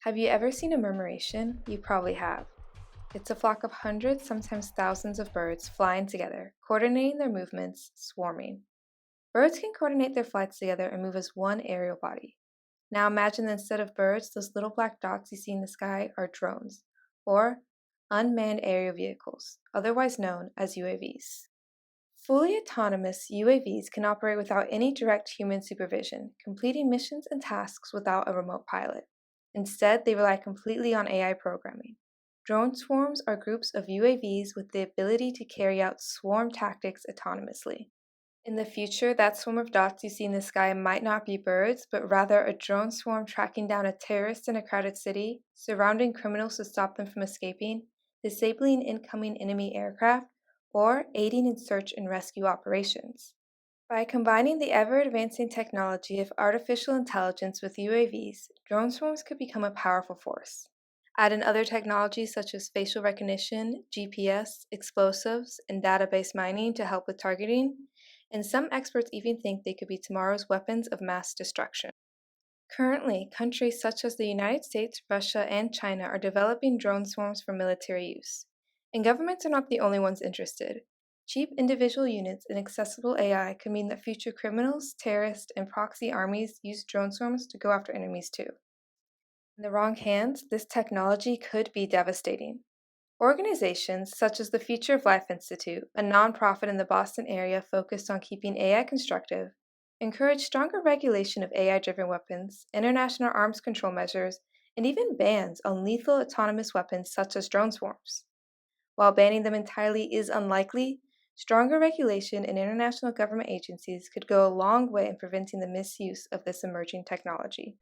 Have you ever seen a murmuration? You probably have. It's a flock of hundreds, sometimes thousands of birds flying together, coordinating their movements, swarming. Birds can coordinate their flights together and move as one aerial body. Now imagine that instead of birds, those little black dots you see in the sky are drones, or unmanned aerial vehicles, otherwise known as UAVs. Fully autonomous UAVs can operate without any direct human supervision, completing missions and tasks without a remote pilot. Instead, they rely completely on AI programming. Drone swarms are groups of UAVs with the ability to carry out swarm tactics autonomously. In the future, that swarm of dots you see in the sky might not be birds, but rather a drone swarm tracking down a terrorist in a crowded city, surrounding criminals to stop them from escaping, disabling incoming enemy aircraft, or aiding in search and rescue operations. By combining the ever advancing technology of artificial intelligence with UAVs, drone swarms could become a powerful force. Add in other technologies such as facial recognition, GPS, explosives, and database mining to help with targeting, and some experts even think they could be tomorrow's weapons of mass destruction. Currently, countries such as the United States, Russia, and China are developing drone swarms for military use. And governments are not the only ones interested. Cheap individual units and accessible AI could mean that future criminals, terrorists, and proxy armies use drone swarms to go after enemies too. In the wrong hands, this technology could be devastating. Organizations such as the Future of Life Institute, a nonprofit in the Boston area focused on keeping AI constructive, encourage stronger regulation of AI driven weapons, international arms control measures, and even bans on lethal autonomous weapons such as drone swarms. While banning them entirely is unlikely, stronger regulation in international government agencies could go a long way in preventing the misuse of this emerging technology.